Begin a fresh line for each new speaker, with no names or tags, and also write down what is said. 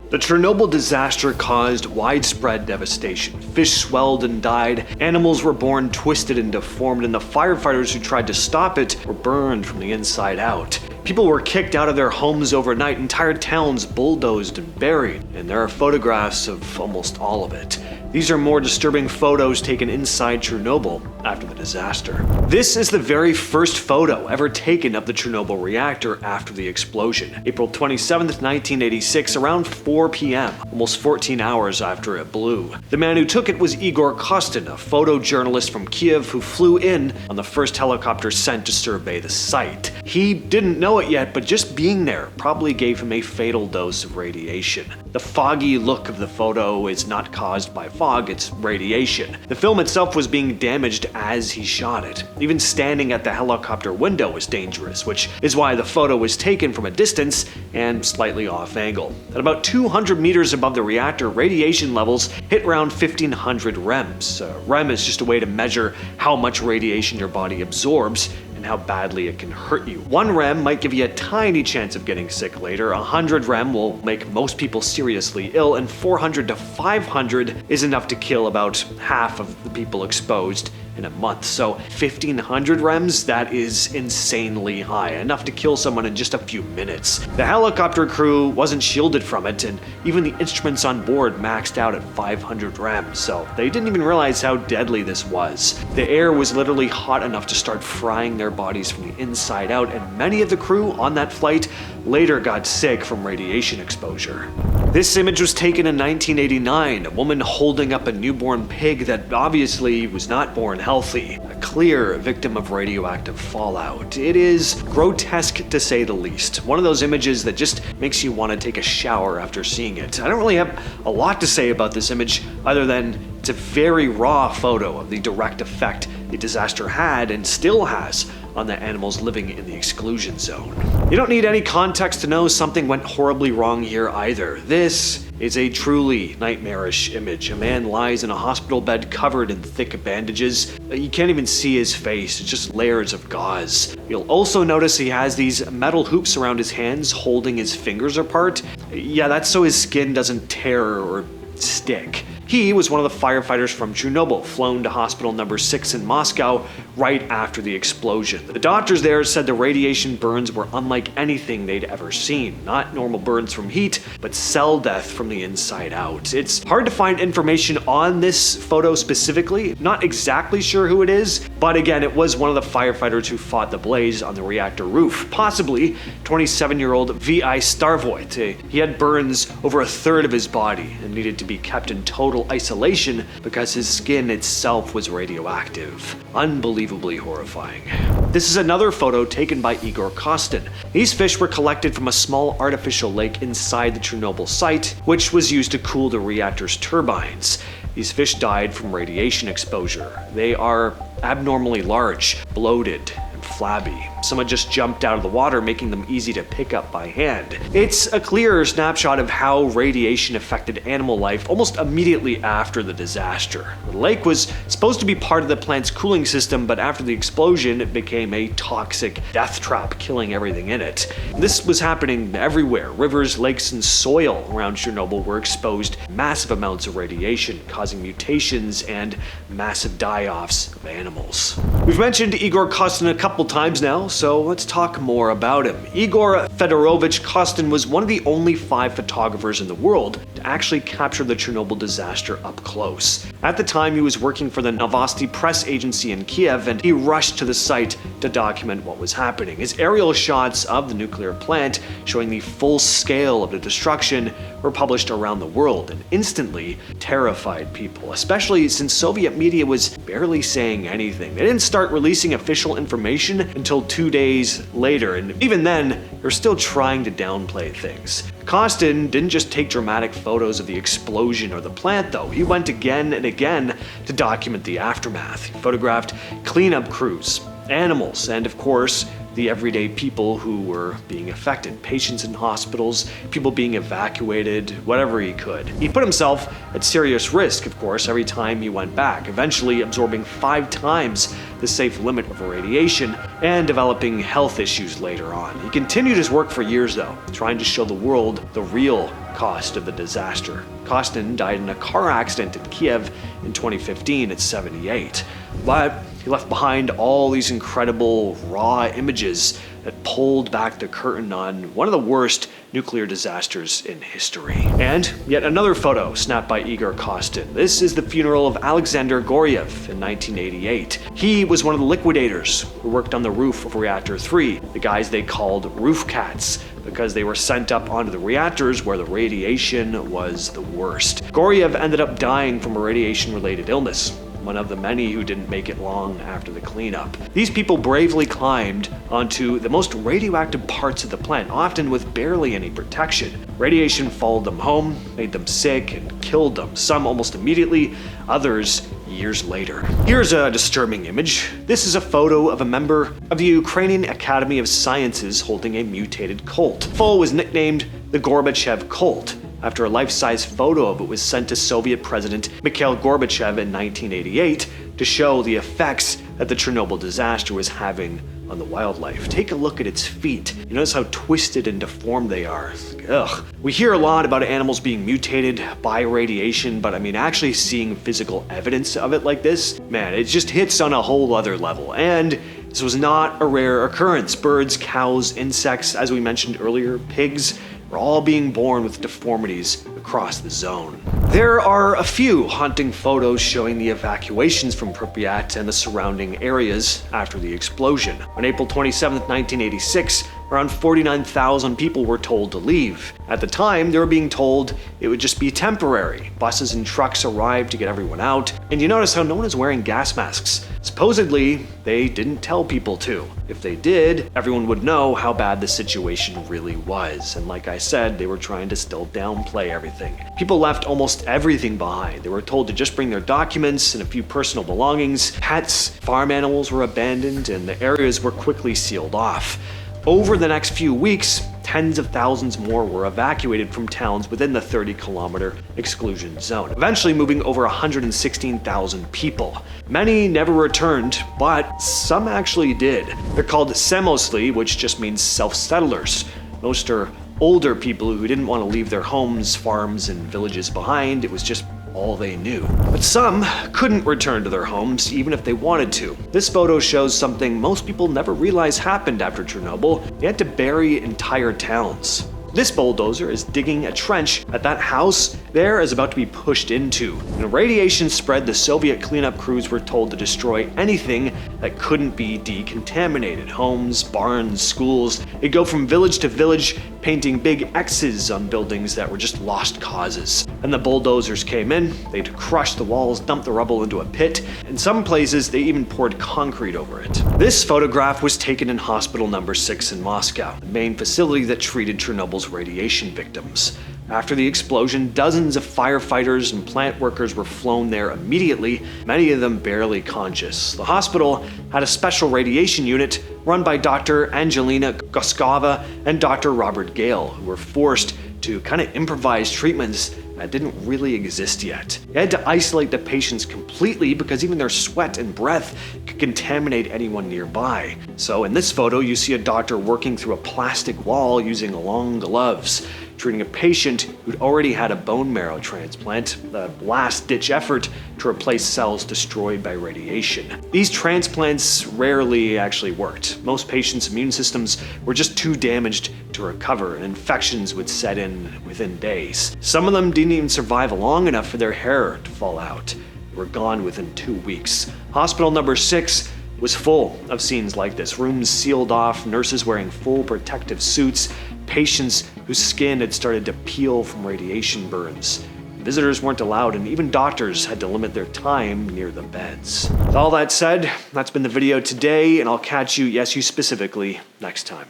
The Chernobyl disaster caused widespread devastation. Fish swelled and died, animals were born twisted and deformed, and the firefighters who tried to stop it were burned from the inside out. People were kicked out of their homes overnight, entire towns bulldozed and buried, and there are photographs of almost all of it. These are more disturbing photos taken inside Chernobyl after the disaster. This is the very first photo ever taken of the Chernobyl reactor after the explosion. April 27th, 1986, around 4 p.m., almost 14 hours after it blew. The man who took it was Igor Kostin, a photojournalist from Kiev who flew in on the first helicopter sent to survey the site. He didn't know it yet, but just being there probably gave him a fatal dose of radiation. The foggy look of the photo is not caused by fog, it's radiation. The film itself was being damaged as he shot it. Even standing at the helicopter window was dangerous, which is why the photo was taken from a distance and slightly off angle. At about 200 meters above the reactor, radiation levels hit around 1500 rems. Rem is just a way to measure how much radiation your body absorbs and how badly it can hurt you. 1 rem might give you a tiny chance of getting sick later, 100 rem will make most people seriously ill, and 400 to 500 is enough to kill about half of the people exposed in a month. So 1500 rems, that is insanely high, enough to kill someone in just a few minutes. The helicopter crew wasn't shielded from it, and even the instruments on board maxed out at 500 rems, so they didn't even realize how deadly this was. The air was literally hot enough to start frying their bodies from the inside out, and many of the crew on that flight later got sick from radiation exposure. This image was taken in 1989, a woman holding up a newborn pig that obviously was not born healthy, a clear victim of radioactive fallout. It is grotesque to say the least. One of those images that just makes you want to take a shower after seeing it. I don't really have a lot to say about this image other than it's a very raw photo of the direct effect the disaster had and still has on the animals living in the exclusion zone. You don't need any context to know something went horribly wrong here either. This is a truly nightmarish image. A man lies in a hospital bed covered in thick bandages. You can't even see his face, it's just layers of gauze. You'll also notice he has these metal hoops around his hands holding his fingers apart. Yeah, that's so his skin doesn't tear or stick. He was one of the firefighters from Chernobyl, flown to hospital number 6 in Moscow right after the explosion. The doctors there said the radiation burns were unlike anything they'd ever seen. Not normal burns from heat, but cell death from the inside out. It's hard to find information on this photo specifically. Not exactly sure who it is, but again, it was one of the firefighters who fought the blaze on the reactor roof, possibly 27-year-old V.I. Starvoit. He had burns over a third of his body and needed to be kept in total isolation because his skin itself was radioactive. Unbelievably horrifying. This is another photo taken by Igor Kostin. These fish were collected from a small artificial lake inside the Chernobyl site, which was used to cool the reactor's turbines. These fish died from radiation exposure. They are abnormally large, bloated, and flabby. Some had just jumped out of the water, making them easy to pick up by hand. It's a clearer snapshot of how radiation affected animal life almost immediately after the disaster. The lake was supposed to be part of the plant's cooling system, but after the explosion, it became a toxic death trap, killing everything in it. This was happening everywhere. Rivers, lakes, and soil around Chernobyl were exposed to massive amounts of radiation, causing mutations and massive die-offs of animals. We've mentioned Igor Kostin a couple times now, so let's talk more about him. Igor Fedorovich Kostin was one of the only 5 photographers in the world to actually capture the Chernobyl disaster up close. At the time, he was working for the Novosti press agency in Kiev, and he rushed to the site to document what was happening. His aerial shots of the nuclear plant, showing the full scale of the destruction, were published around the world and instantly terrified people, especially since Soviet media was barely saying anything. They didn't start releasing official information until 2 days later, and even then, they're still trying to downplay things. Kostin didn't just take dramatic photos of the explosion or the plant though. He went again and again to document the aftermath. He photographed cleanup crews, animals, and of course, the everyday people who were being affected, patients in hospitals, people being evacuated, whatever he could. He put himself at serious risk, of course, every time he went back, eventually absorbing 5 times the safe limit of radiation and developing health issues later on. He continued his work for years though, trying to show the world the real cost of the disaster. Kostin died in a car accident in Kiev in 2015 at 78. But he left behind all these incredible raw images that pulled back the curtain on one of the worst nuclear disasters in history. And yet another photo snapped by Igor Kostin. This is the funeral of Alexander Goryev in 1988. He was one of the liquidators who worked on the roof of Reactor 3, the guys they called roof cats, because they were sent up onto the reactors where the radiation was the worst. Goryev ended up dying from a radiation-related illness, one of the many who didn't make it long after the cleanup. These people bravely climbed onto the most radioactive parts of the plant, often with barely any protection. Radiation followed them home, made them sick, and killed them, some almost immediately, others years later. Here's a disturbing image. This is a photo of a member of the Ukrainian Academy of Sciences holding a mutated colt. The foal was nicknamed the Gorbachev colt, after a life-size photo of it was sent to Soviet President Mikhail Gorbachev in 1988 to show the effects that the Chernobyl disaster was having on the wildlife. Take a look at its feet. You notice how twisted and deformed they are. Ugh. We hear a lot about animals being mutated by radiation, but I mean, actually seeing physical evidence of it like this, man, it just hits on a whole other level. And this was not a rare occurrence. Birds, cows, insects, as we mentioned earlier, pigs, were all being born with deformities across the zone. There are a few haunting photos showing the evacuations from Pripyat and the surrounding areas after the explosion. On April 27, 1986, around 49,000 people were told to leave. At the time, they were being told it would just be temporary. Buses and trucks arrived to get everyone out, and you notice how no one is wearing gas masks. Supposedly, they didn't tell people to. If they did, everyone would know how bad the situation really was. And like I said, they were trying to still downplay everything. People left almost everything behind. They were told to just bring their documents and a few personal belongings. Pets, farm animals were abandoned, and the areas were quickly sealed off. Over the next few weeks, tens of thousands more were evacuated from towns within the 30-kilometer exclusion zone, eventually moving over 116,000 people. Many never returned, but some actually did. They're called samosli, which just means self-settlers. Most are older people who didn't want to leave their homes, farms, and villages behind. It was just all they knew. But some couldn't return to their homes even if they wanted to. This photo shows something most people never realize happened after Chernobyl. They had to bury entire towns. This bulldozer is digging a trench that house there is about to be pushed into. When radiation spread, the Soviet cleanup crews were told to destroy anything that couldn't be decontaminated. Homes, barns, schools. They'd go from village to village, painting big X's on buildings that were just lost causes. And the bulldozers came in, they'd crush the walls, dump the rubble into a pit. In some places, they even poured concrete over it. This photograph was taken in Hospital Number 6 in Moscow, the main facility that treated Chernobyl's radiation victims. After the explosion, dozens of firefighters and plant workers were flown there immediately, many of them barely conscious. The hospital had a special radiation unit run by Dr. Angelina Goskova and Dr. Robert Gale, who were forced to kind of improvise treatments that didn't really exist yet. They had to isolate the patients completely because even their sweat and breath could contaminate anyone nearby. So in this photo, you see a doctor working through a plastic wall using long gloves, treating a patient who'd already had a bone marrow transplant, the last-ditch effort to replace cells destroyed by radiation. These transplants rarely actually worked. Most patients' immune systems were just too damaged to recover, and infections would set in within days. Some of them didn't even survive long enough for their hair to fall out. They were gone within 2 weeks. Hospital Number 6 was full of scenes like this. Rooms sealed off, nurses wearing full protective suits, patients whose skin had started to peel from radiation burns. Visitors weren't allowed, and even doctors had to limit their time near the beds. With all that said, that's been the video today, and I'll catch you, yes, you specifically, next time.